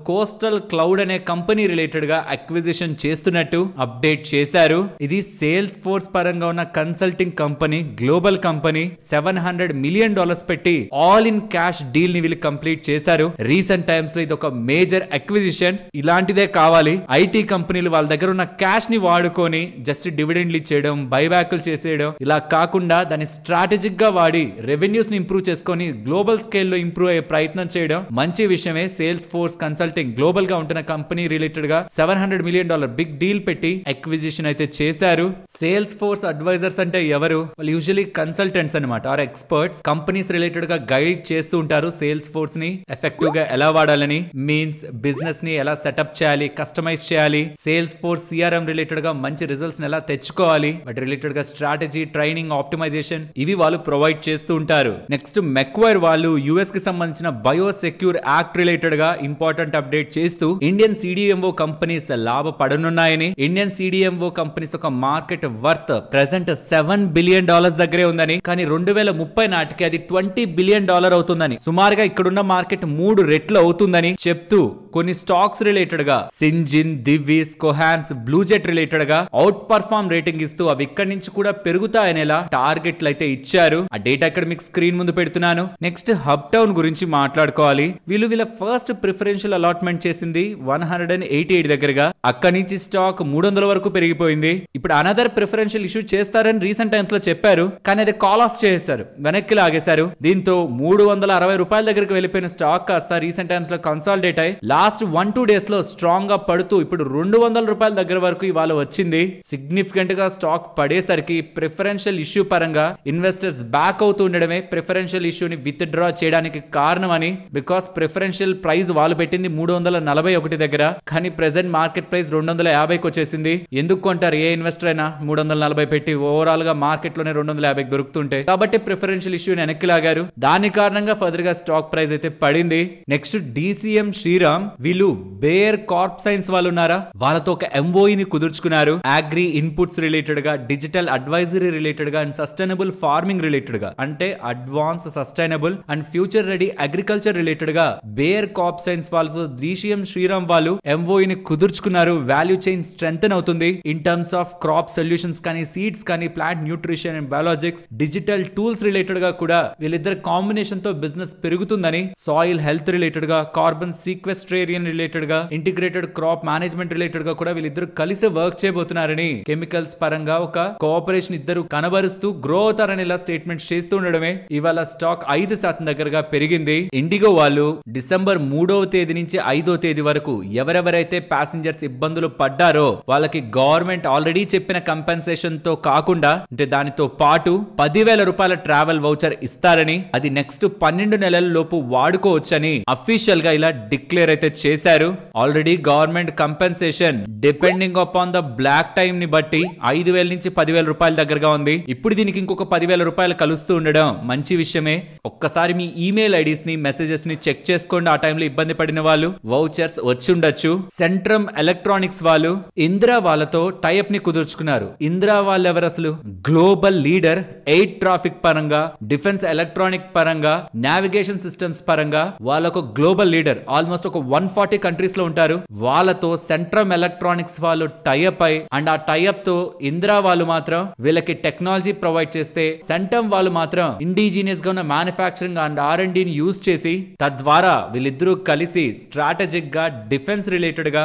A: కోస్టల్ క్లౌడ్ అనే కంపెనీ రిలేటెడ్ గా అక్విజిషన్ చేస్తున్నట్టు అప్డేట్ చేశారు. ఇది సేల్స్ ఫోర్స్ పరంగా ఉన్న consulting company, global company. $700 million పెట్టి ఆల్ ఇన్ క్యాష్ డీల్ ని వీళ్ళు కంప్లీట్ చేశారు. రీసెంట్ టైమ్స్ లో ఇది ఒక మేజర్ అక్విజిషన్. ఇలాంటిదే కావాలి. ఐటీ కంపెనీలు వాళ్ళ దగ్గర ఉన్న క్యాష్ ని వాడుకొని జస్ట్ డివిడెండ్లు ఇచ్చేయడం, బైబ్యాక్లు చేసేయడం ఇలా కాకుండా దాన్ని స్ట్రాటజిక్ గా వాడి రెవెన్యూస్ ని ఇంప్రూవ్ చేసుకొని గ్లోబల్ స్కేల్ లో ఇంప్రూవ్ అయ్యే ప్రయత్నం చేయడం మంచి విషయమే. సేల్స్ ఫోర్స్ కన్సల్టింగ్ గ్లోబల్ గా ఉంటున్న కంపెనీ రిలేటెడ్ గా $700 million బిగ్ డీల్ పెట్టి అక్విజిషన్ అయితే చేశారు. సేల్స్ ఫోర్స్ అడ్వైజర్స్ అంటే ఎవరు? వాళ్ళు యూజువల్లీ కన్సల్టెంట్స్ అన్నమాట, ఆర్ ఎక్స్పర్ట్స్. కంపెనీస్ రిలేటెడ్ గా గైడ్ చేస్తూ ఉంటారు సేల్స్ ఫోర్స్ ని ఎఫెక్టివ్ గా ఎలా వాడాలని, మీన్స్ బిజినెస్ ని ఎలా సెటప్ చేయాలి, కస్టమైజ్ చేయాలి, సేల్స్ ఫోర్స్ సిఆర్ఎం రిలేటెడ్ గా మంచి రిజల్ట్స్ ని ఎలా తెచ్చుకోవాలి, బట్ రిలేటెడ్ గా స్ట్రాటజీ, ట్రైనింగ్, ఆప్టిమైజేషన్ ఇవి వాళ్ళు ప్రొవైడ్ చేస్తూ ఉంటారు. నెక్స్ట్ మెక్వైర్ వాళ్ళు యుఎస్ కి సంబంధించిన బయో సెక్యూర్ యాక్ట్ రిలేటెడ్ గా ఇంపార్టెంట్ అప్డేట్ చేస్తూ ఇండియన్ సిడిఎంఓ కంపెనీస్ లాభపడనున్నాయని, ఇండియన్ సిడిఎంఓ కంపెనీస్ ఒక మార్కెట్ వర్త్ ప్రెసెంట్ $7 billion దగ్గరే ఉందని, కానీ 2030 నాటికి అది $20 billion అవుతుందని, సుమారుగా ఇక్కడున్న మార్కెట్ 3 రెట్లు అవుతుందని చెప్తూ కొన్ని స్టాక్స్ రిలేటెడ్ గా సింజిన్, దివీస్, కోహాన్స్, బ్లూజెట్ రిలేటెడ్ గా అవుట్ పర్ఫార్మ్ రేటింగ్ ఇస్తూ అవి ఇక్కడి నుంచి కూడా పెరుగుతాయనేలా టార్గెట్లు అయితే ఇచ్చారు. ఆ డేటా ఇక్కడ మీకు స్క్రీన్ ముందు పెడుతున్నాను. నెక్స్ట్ హబ్ టౌన్ గురించి మాట్లాడుకోవాలి. వీళ్ళ ఫస్ట్ ప్రిఫరెన్షియల్ అలాట్మెంట్ చేసింది 188 దగ్గరగా, అక్కడి నుంచి స్టాక్ 300 వరకు పెరిగిపోయింది. ఇప్పుడు అనదర్ ప్రిఫరెన్షియల్ ఇష్యూ చేస్తారని రీసెంట్ టైమ్స్ లో చెప్పారు, కానీ అది కాల్ ఆఫ్ చేశారు, వెనక్కి లాగేశారు. దీంతో $360 దగ్గరకు వెళ్ళిపోయిన స్టాక్ కాస్త రీసెంట్ టైమ్స్ లో కన్సాలిడేట్ అయి లాస్ట్ 1-2 డేస్ లో స్ట్రాంగ్ గా పడుతూ ఇప్పుడు $200 దగ్గర వరకు ఇవాళ వచ్చింది. సిగ్నిఫికెంట్ గా స్టాక్ పడేసరికి ప్రిఫరెన్షియల్ ఇష్యూ పరంగా ఇన్వెస్టర్స్ బ్యాక్ అవుతూ ఉండడమే ప్రిఫరెన్షియల్ ఇష్యూని విత్ డ్రా చేయడానికి కారణమని. బికాస్ ప్రిఫరెన్షియల్ ప్రైస్ వాళ్ళు పెట్టింది 341 దగ్గర, కానీ ప్రెసెంట్ మార్కెట్ ప్రైస్ 250కి వచ్చేసింది. ఎందుకు కొంటారు ఏ ఇన్వెస్టర్ అయినా 340 పెట్టి? ఓవరాల్ గా మార్కెట్ లోనే 250 దొరుకుతుంటే, కాబట్టి ప్రిఫరెన్షియల్ ఇష్యూని వెనక్కి లాగారు. దాని కారణంగా ఫర్దర్ గా స్టాక్ ప్రైస్ అయితే పడింది. నెక్స్ట్ డిసిఎం శ్రీరామ్, వీళ్ళు బేర్ కార్ప్ సైన్స్ వాళ్ళు ఉన్నారా, వాళ్ళతో ఒక ఎంఓఈ ని కుదుర్చుకున్నారు. అగ్రి ఇన్పుట్స్ రిలేటెడ్ గా, డిజిటల్ అడ్వైజరీ రిలేటెడ్ గా అండ్ సస్టైనబుల్ ఫార్మింగ్ రిలేటెడ్ గా, అంటే advance, sustainable and future ready agriculture related గా బేర్ కార్ప్ సైన్స్ వాళ్ళతో డిసిఎం శ్రీరామ్ వాళ్ళు ఎంఓఈ ని కుదుర్చుకున్నారు. వాల్యూ చైన్ స్ట్రెంథెన్ అవుతుంది in terms of crop solutions కానీ, సీడ్స్ కానీ, plant nutrition and biologics, digital tools related గా కూడా వీళ్ళిద్దరు కాంబినేషన్ తో బిజినెస్ పెరుగుతుందని, సాయిల్ హెల్త్ రిలేటెడ్ గా, కార్బన్ సీక్వెస్ట్రేరియన్ రిలేటెడ్ గా, ఇంటిగ్రేటెడ్ క్రాప్ మేనేజ్మెంట్ రిలేటెడ్ గా కూడా వీళ్ళిద్దరు కలిసి వర్క్ చేయబోతున్నారని, కెమికల్స్ పరంగా ఒక కోఆపరేషన్ ఇద్దరు కనబరుస్తూ గ్రో అవుతారని ఇలా స్టేట్మెంట్స్ చేస్తూ ఉండడమే ఇవాళ స్టాక్ 5% దగ్గరగా పెరిగింది. ఇండిగో వాళ్ళు డిసెంబర్ 3వ తేదీ నుంచి 5వ తేదీ వరకు ఎవరెవరైతే ప్యాసింజర్స్ ఇబ్బందులు పడ్డారో వాళ్ళకి గవర్నమెంట్ ఆల్రెడీ చెప్పిన కంపెన్సేషన్ తో కాకుండా, అంటే దానితో పాటు $10,000 ట్రావెల్ వౌచర్ ఇస్తారని, అది నెక్స్ట్ 12 నెలల లోపు వాడుకోవచ్చని అఫీషియల్ గా ఇలా డిక్లేర్ అయితే చేశారు. Already government compensation depending upon the block time ని బట్టి $5,000 నుంచి $10,000 దగ్గరగా ఉంది. ఇప్పుడు దీనికి ఇంకొక $10,000 కలుస్తూ ఉండడం మంచి విషయమే. ఒక్కసారి మీ ఈమెయిల్ ఐడీస్ ని, మెసేజెస్ ని చెక్ చేసుకోండి. ఆ టైంలో ఇబ్బంది పడిన వాళ్ళు వౌచర్స్ వచ్చి ఉండొచ్చు. సెంట్రమ్ ఎలక్ట్రానిక్స్ వాళ్ళు ఇందిరా వాళ్ళతో టైఅప్ ని కుదుర్చుకున్నారు. ఇందిరా వాళ్ళు ఎవరు అసలు? గ్లోబల్ లీడర్ ఎయిర్ ట్రాఫిక్ పరంగా, డిఫెన్స్ ఎలక్ట్రానిక్ పరంగా, నావిగేషన్ సిస్టమ్స్ పరంగా వాళ్ళొక గ్లోబల్ లీడర్. ఆల్మోస్ట్ ఒక 140 కంట్రీస్ లో ఉంటారు. వాళ్ళతో సెంట్రమ్ ఎలక్ట్రానిక్స్ వాళ్ళు టైఅప్ అయి, అండ్ ఆ టైఅప్ తో ఇందిరా వాళ్ళు మాత్రం వీళ్ళకి టెక్నాలజీ ప్రొవైడ్ చేస్తే, సెంటమ్ వాళ్ళు మాత్రం ఇండిజినియస్ గా ఉన్న మ్యానుఫ్యాక్చరింగ్ అండ్ R&D ని యూజ్ చేసి, తద్వారా వీళ్ళిద్దరూ కలిసి స్ట్రాటజిక్ గా డిఫెన్స్ రిలేటెడ్ గా,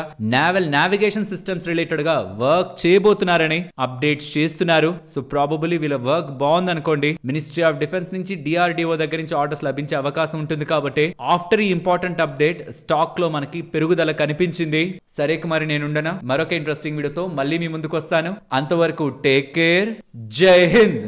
A: నావిగేషన్ సిస్టమ్స్ రిలేటెడ్ గా వర్క్ చేయబోతున్నారని అప్డేట్స్ చేస్తున్నారు. సో ప్రాబబుల్లీ వీళ్ళ వర్క్ బాగుంది అనుకోండి. మినిస్ట్రీ ఆఫ్ డిఫెన్స్ నుంచి, DRDO దగ్గర నుంచి ఆర్డర్స్ లభించే అవకాశం ఉంటుంది. కాబట్టి ఆఫ్టర్ ఈ ఇంపార్టెంట్ అప్డేట్ స్టాక్ లో మనకి పెరుగుదల కనిపించింది. సరే మరి నేనుండనా, మరొక ఇంట్రెస్టింగ్ వీడియోతో మళ్ళీ మీ ముందుకు వస్తాను. అంతవరకు టేక్ కేర్, జై హింద్.